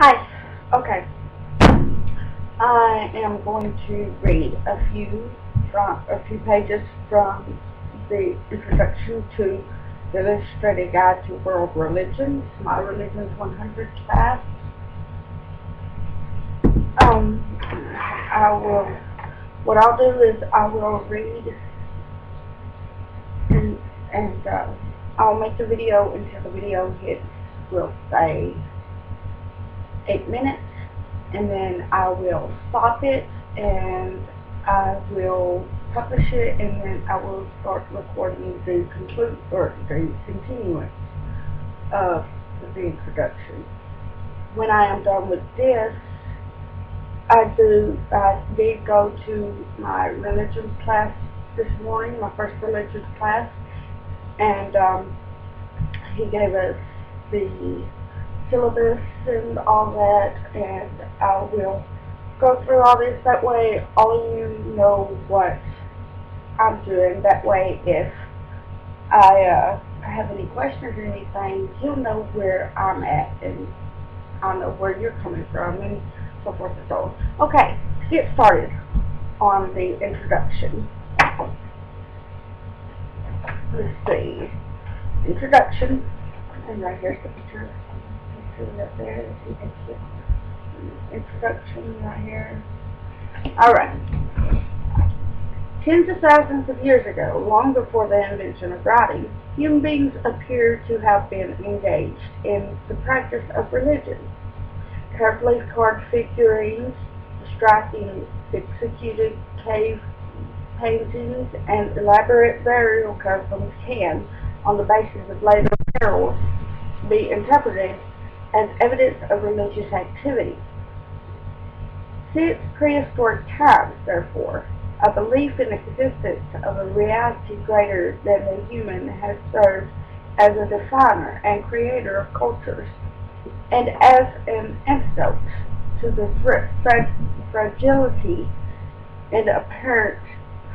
Hi. Okay. I am going to read a few pages from the introduction to the Illustrated Guide to World Religions, My Religions 100 class. What I'll do is I will read and I'll make the video until the video hits, we'll say, 8 minutes, and then I will stop it and I will publish it, and then I will start recording the continuance of the introduction. When I am done with this, I did go to my religion class this morning, my first religion class, and he gave us the syllabus and all that, and I will go through all this. That way all of you know what I'm doing. That way if I have any questions or anything, you'll know where I'm at, and I'll know where you're coming from, and so forth and so on. Okay, let's get started on the introduction. Let's see. Introduction. And right here's the picture. Up there. You can see introduction right here. Alright. Tens of thousands of years ago, long before the invention of writing, human beings appear to have been engaged in the practice of religion. Carefully carved figurines, striking executed cave paintings, and elaborate burial customs can, on the basis of later miracles, be interpreted as evidence of religious activity. Since prehistoric times, therefore, a belief in the existence of a reality greater than the human has served as a definer and creator of cultures, and as an antidote to the fragility and apparent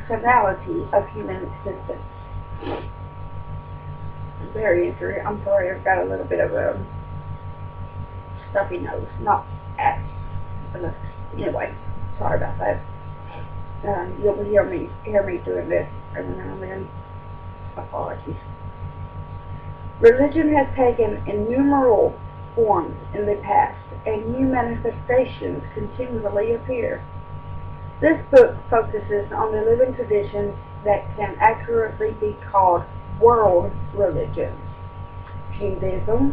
finality of human existence. Very interesting. I'm sorry, I've got a little bit of a stuffy nose. Not at, but anyway, sorry about that. You'll hear me doing this every now and then. Apologies. Religion has taken innumerable forms in the past, and new manifestations continually appear. This book focuses on the living traditions that can accurately be called world religions: Judaism,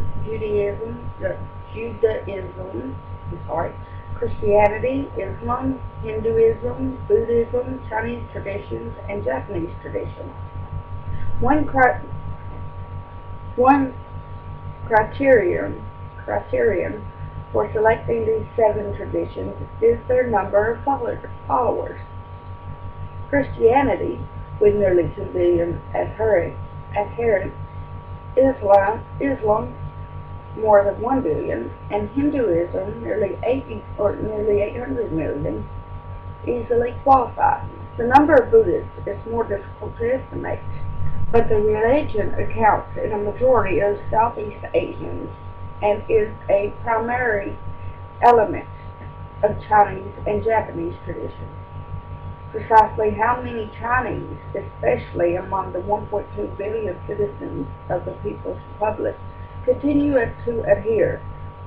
Christianity, Islam, Hinduism, Buddhism, Chinese traditions, and Japanese traditions. One criterion for selecting these 7 traditions is their number of followers. Christianity, with nearly 2 billion adherents, Islam more than 1 billion, and Hinduism nearly 800 million, easily qualify. The number of Buddhists is more difficult to estimate, but the religion accounts in a majority of Southeast Asians and is a primary element of Chinese and Japanese traditions. Precisely how many Chinese, especially among the 1.2 billion citizens of the People's Republic, continue to adhere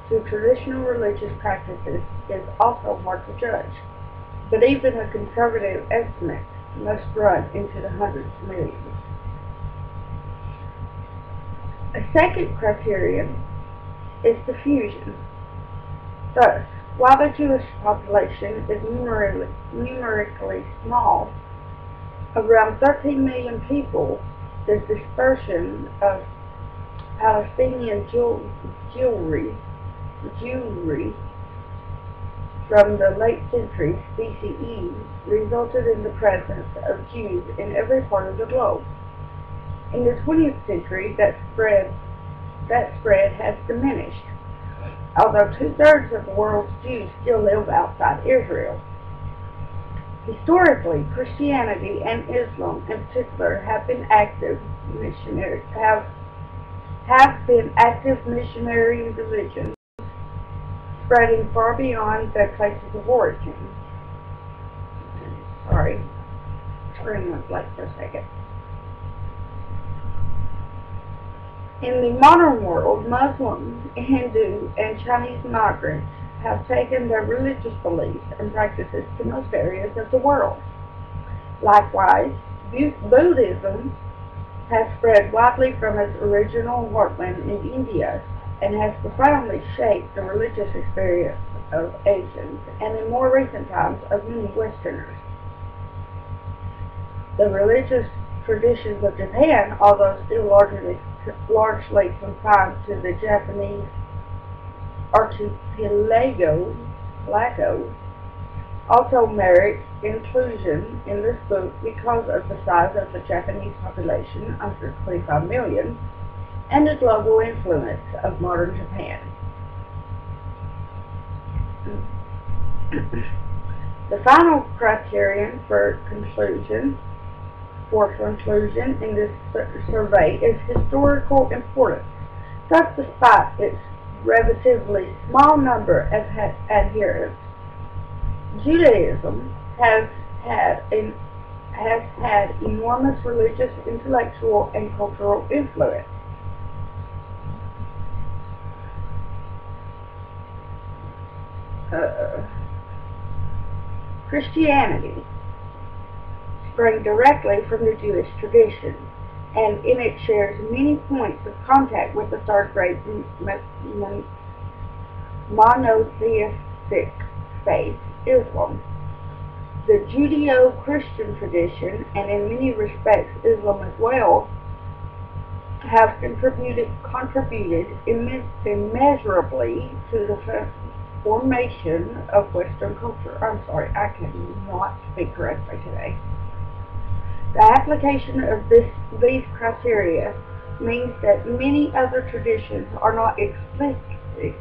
to traditional religious practices is also hard to judge, but even a conservative estimate must run into the hundreds of millions. A second criterion is diffusion. Thus, while the Jewish population is numerically small, around 13 million people, the dispersion of Palestinian Jewry from the late centuries BCE resulted in the presence of Jews in every part of the globe. In the 20th century, that spread has diminished, although 2/3 of the world's Jews still live outside Israel. Historically, Christianity and Islam in particular have been active missionary religions spreading far beyond their places of origin. Sorry, screen went blank for a second. In the modern world, Muslim, Hindu, and Chinese migrants have taken their religious beliefs and practices to most areas of the world. Likewise, Buddhism has spread widely from its original heartland in India and has profoundly shaped the religious experience of Asians and in more recent times of many Westerners. The religious traditions of Japan, although still largely confined to the Japanese archipelago, also merit inclusion in this book because of the size of the Japanese population, under 25 million, and the global influence of modern Japan. The final criterion for conclusion in this survey is historical importance. Thus, despite its relatively small number of adherents, Judaism has had enormous religious, intellectual, and cultural influence. Christianity sprang directly from the Jewish tradition, and in it shares many points of contact with the third great monotheistic faith, Islam. The Judeo-Christian tradition, and in many respects Islam as well, have contributed immeasurably to the formation of Western culture. I'm sorry, I cannot speak correctly today. The application of these criteria means that many other traditions are not explicitly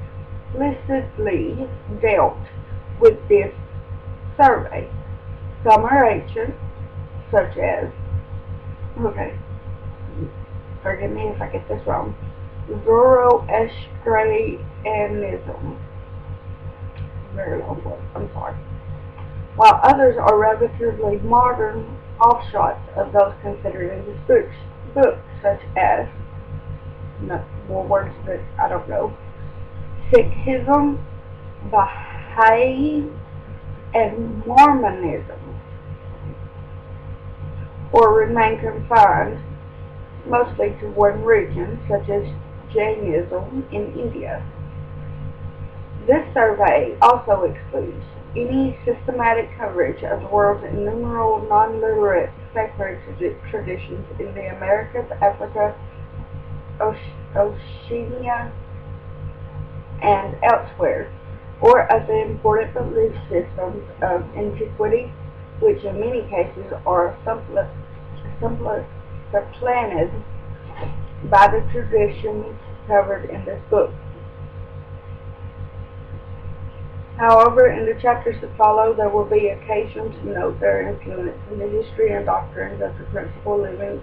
dealt with this survey. Some are ancient, such as, forgive me if I get this wrong, Zoroastrianism. Very long word, I'm sorry. While others are relatively modern offshoots of those considered in this book, such as, more words that I don't know, Sikhism, Baha'i, and Mormonism, or remain confined mostly to one region, such as Jainism in India. This survey also excludes any systematic coverage of the world's innumerable non-literate sacred traditions in the Americas, Africa, Oceania, and elsewhere, or of the important belief systems of antiquity, which in many cases are supplanted by the traditions covered in this book. However, in the chapters that follow, there will be occasion to note their influence in the history and doctrines of the principal living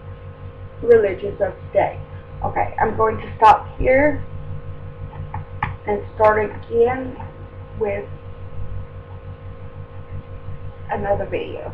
religions of today. Okay, I'm going to stop here and start again with another video.